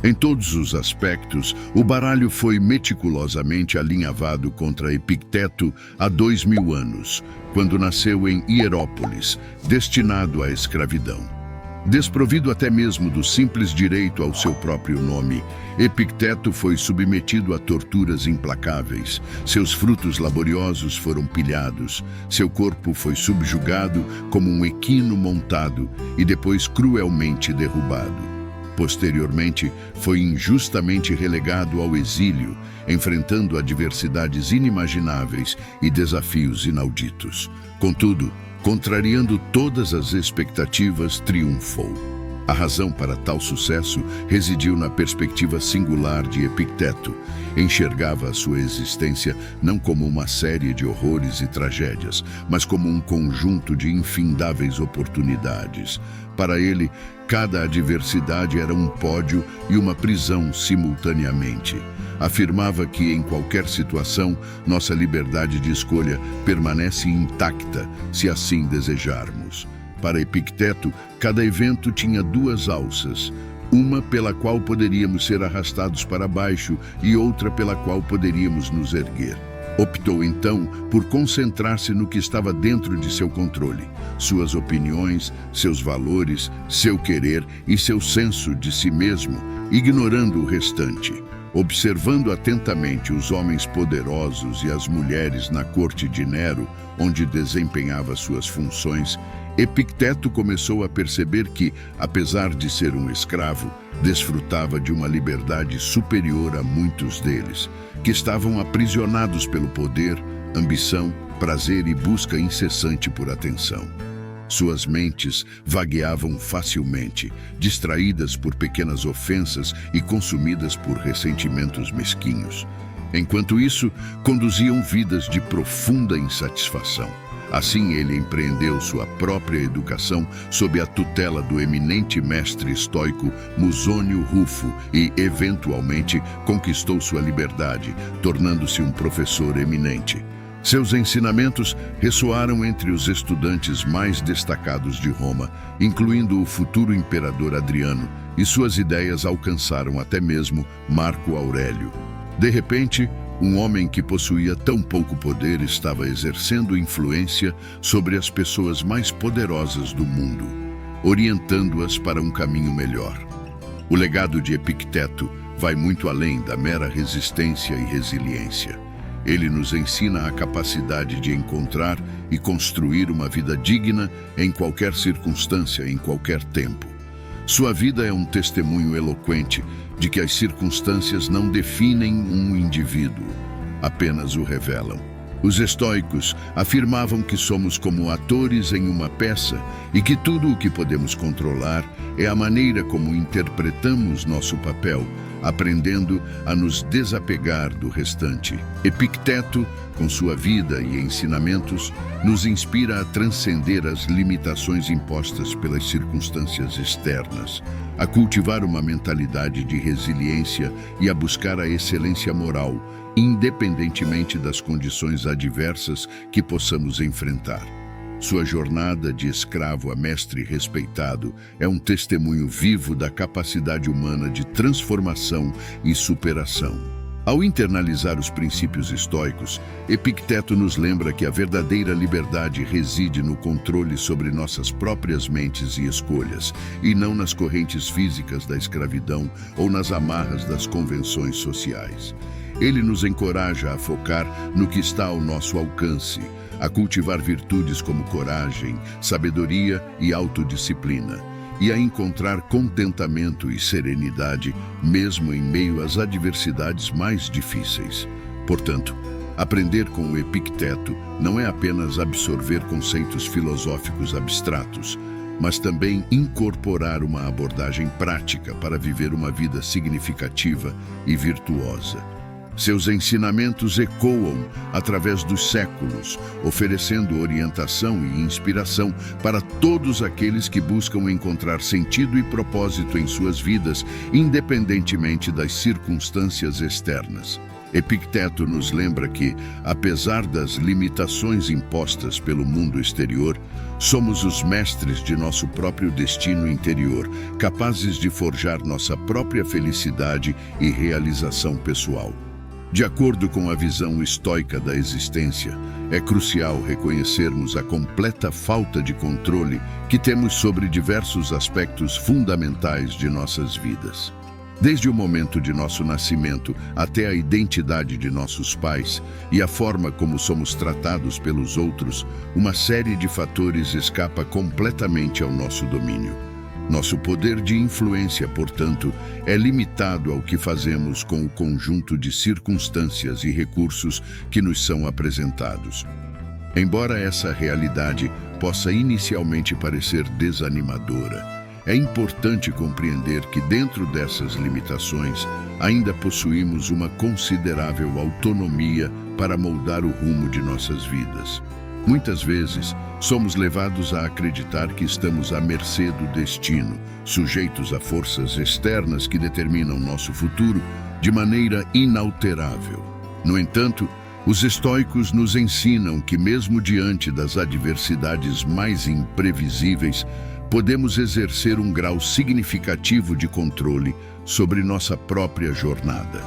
Em todos os aspectos, o baralho foi meticulosamente alinhavado contra Epicteto há 2000 anos, quando nasceu em Hierópolis, destinado à escravidão. Desprovido até mesmo do simples direito ao seu próprio nome, Epicteto foi submetido a torturas implacáveis. Seus frutos laboriosos foram pilhados, seu corpo foi subjugado como um equino montado e depois cruelmente derrubado. Posteriormente, foi injustamente relegado ao exílio, enfrentando adversidades inimagináveis e desafios inauditos. Contudo, contrariando todas as expectativas, triunfou. A razão para tal sucesso residiu na perspectiva singular de Epicteto. Enxergava a sua existência não como uma série de horrores e tragédias, mas como um conjunto de infindáveis oportunidades. Para ele, cada adversidade era um pódio e uma prisão simultaneamente. Afirmava que, em qualquer situação, nossa liberdade de escolha permanece intacta, se assim desejarmos. Para Epicteto, cada evento tinha duas alças, uma pela qual poderíamos ser arrastados para baixo e outra pela qual poderíamos nos erguer. Optou, então, por concentrar-se no que estava dentro de seu controle, suas opiniões, seus valores, seu querer e seu senso de si mesmo, ignorando o restante. Observando atentamente os homens poderosos e as mulheres na corte de Nero, onde desempenhava suas funções, Epicteto começou a perceber que, apesar de ser um escravo, desfrutava de uma liberdade superior a muitos deles, que estavam aprisionados pelo poder, ambição, prazer e busca incessante por atenção. Suas mentes vagueavam facilmente, distraídas por pequenas ofensas e consumidas por ressentimentos mesquinhos. Enquanto isso, conduziam vidas de profunda insatisfação. Assim, ele empreendeu sua própria educação sob a tutela do eminente mestre estoico Musônio Rufo e, eventualmente, conquistou sua liberdade, tornando-se um professor eminente. Seus ensinamentos ressoaram entre os estudantes mais destacados de Roma, incluindo o futuro imperador Adriano, e suas ideias alcançaram até mesmo Marco Aurélio. De repente, um homem que possuía tão pouco poder estava exercendo influência sobre as pessoas mais poderosas do mundo, orientando-as para um caminho melhor. O legado de Epicteto vai muito além da mera resistência e resiliência. Ele nos ensina a capacidade de encontrar e construir uma vida digna em qualquer circunstância, em qualquer tempo. Sua vida é um testemunho eloquente de que as circunstâncias não definem um indivíduo, apenas o revelam. Os estoicos afirmavam que somos como atores em uma peça e que tudo o que podemos controlar é a maneira como interpretamos nosso papel, aprendendo a nos desapegar do restante. Epicteto, com sua vida e ensinamentos, nos inspira a transcender as limitações impostas pelas circunstâncias externas, a cultivar uma mentalidade de resiliência e a buscar a excelência moral, independentemente das condições adversas que possamos enfrentar. Sua jornada de escravo a mestre respeitado é um testemunho vivo da capacidade humana de transformação e superação. Ao internalizar os princípios estoicos, Epicteto nos lembra que a verdadeira liberdade reside no controle sobre nossas próprias mentes e escolhas, e não nas correntes físicas da escravidão ou nas amarras das convenções sociais. Ele nos encoraja a focar no que está ao nosso alcance, a cultivar virtudes como coragem, sabedoria e autodisciplina, e a encontrar contentamento e serenidade, mesmo em meio às adversidades mais difíceis. Portanto, aprender com o Epicteto não é apenas absorver conceitos filosóficos abstratos, mas também incorporar uma abordagem prática para viver uma vida significativa e virtuosa. Seus ensinamentos ecoam através dos séculos, oferecendo orientação e inspiração para todos aqueles que buscam encontrar sentido e propósito em suas vidas, independentemente das circunstâncias externas. Epicteto nos lembra que, apesar das limitações impostas pelo mundo exterior, somos os mestres de nosso próprio destino interior, capazes de forjar nossa própria felicidade e realização pessoal. De acordo com a visão estoica da existência, é crucial reconhecermos a completa falta de controle que temos sobre diversos aspectos fundamentais de nossas vidas. Desde o momento de nosso nascimento até a identidade de nossos pais e a forma como somos tratados pelos outros, uma série de fatores escapa completamente ao nosso domínio. Nosso poder de influência, portanto, é limitado ao que fazemos com o conjunto de circunstâncias e recursos que nos são apresentados. Embora essa realidade possa inicialmente parecer desanimadora, é importante compreender que dentro dessas limitações ainda possuímos uma considerável autonomia para moldar o rumo de nossas vidas. Muitas vezes, somos levados a acreditar que estamos à mercê do destino, sujeitos a forças externas que determinam nosso futuro de maneira inalterável. No entanto, os estoicos nos ensinam que mesmo diante das adversidades mais imprevisíveis, podemos exercer um grau significativo de controle sobre nossa própria jornada.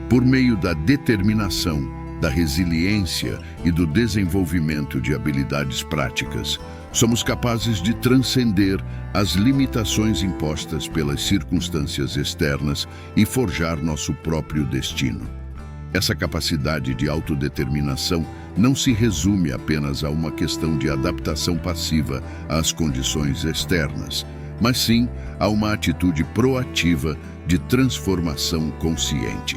Por meio da determinação, da resiliência e do desenvolvimento de habilidades práticas, somos capazes de transcender as limitações impostas pelas circunstâncias externas e forjar nosso próprio destino. Essa capacidade de autodeterminação não se resume apenas a uma questão de adaptação passiva às condições externas, mas sim a uma atitude proativa de transformação consciente.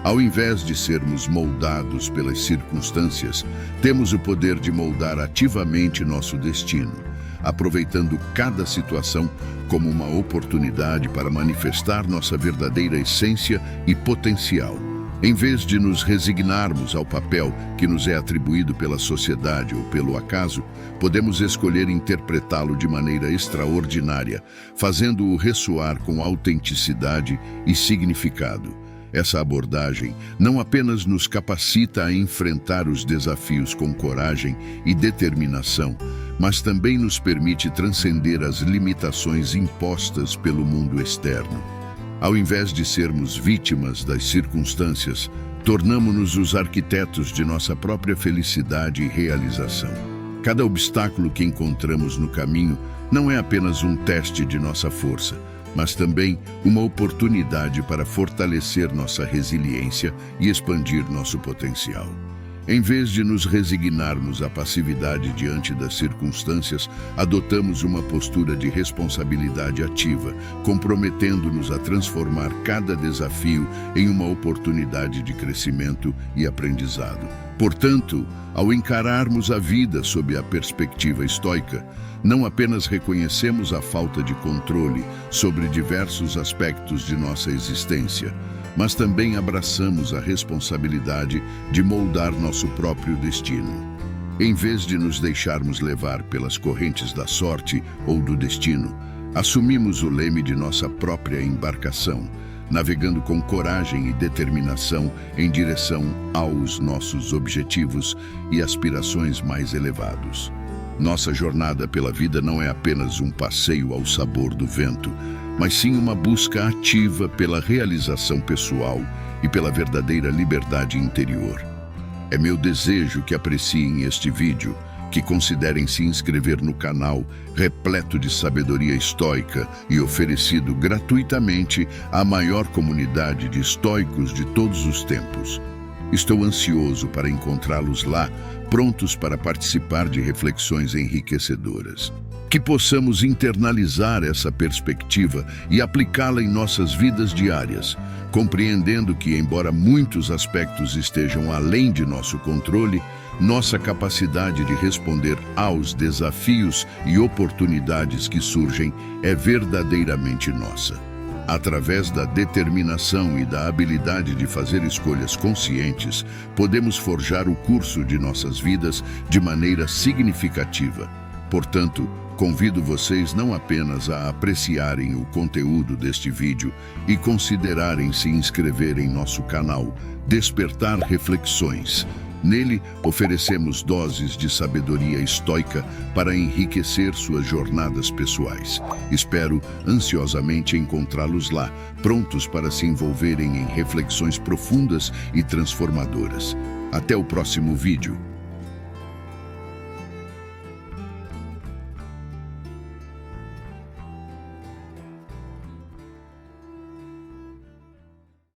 Ao invés de sermos moldados pelas circunstâncias, temos o poder de moldar ativamente nosso destino, aproveitando cada situação como uma oportunidade para manifestar nossa verdadeira essência e potencial. Em vez de nos resignarmos ao papel que nos é atribuído pela sociedade ou pelo acaso, podemos escolher interpretá-lo de maneira extraordinária, fazendo-o ressoar com autenticidade e significado. Essa abordagem não apenas nos capacita a enfrentar os desafios com coragem e determinação, mas também nos permite transcender as limitações impostas pelo mundo externo. Ao invés de sermos vítimas das circunstâncias, tornamo-nos os arquitetos de nossa própria felicidade e realização. Cada obstáculo que encontramos no caminho não é apenas um teste de nossa força, mas também uma oportunidade para fortalecer nossa resiliência e expandir nosso potencial. Em vez de nos resignarmos à passividade diante das circunstâncias, adotamos uma postura de responsabilidade ativa, comprometendo-nos a transformar cada desafio em uma oportunidade de crescimento e aprendizado. Portanto, ao encararmos a vida sob a perspectiva estoica, não apenas reconhecemos a falta de controle sobre diversos aspectos de nossa existência, mas também abraçamos a responsabilidade de moldar nosso próprio destino. Em vez de nos deixarmos levar pelas correntes da sorte ou do destino, assumimos o leme de nossa própria embarcação, navegando com coragem e determinação em direção aos nossos objetivos e aspirações mais elevados. Nossa jornada pela vida não é apenas um passeio ao sabor do vento, mas sim uma busca ativa pela realização pessoal e pela verdadeira liberdade interior. É meu desejo que apreciem este vídeo, que considerem se inscrever no canal repleto de sabedoria estoica e oferecido gratuitamente à maior comunidade de estoicos de todos os tempos. Estou ansioso para encontrá-los lá, prontos para participar de reflexões enriquecedoras. Que possamos internalizar essa perspectiva e aplicá-la em nossas vidas diárias, compreendendo que, embora muitos aspectos estejam além de nosso controle, nossa capacidade de responder aos desafios e oportunidades que surgem é verdadeiramente nossa. Através da determinação e da habilidade de fazer escolhas conscientes, podemos forjar o curso de nossas vidas de maneira significativa. Portanto, Convido vocês não apenas a apreciarem o conteúdo deste vídeo e considerarem se inscrever em nosso canal Despertar Reflexões. Nele, oferecemos doses de sabedoria estoica para enriquecer suas jornadas pessoais. Espero ansiosamente encontrá-los lá, prontos para se envolverem em reflexões profundas e transformadoras. Até o próximo vídeo.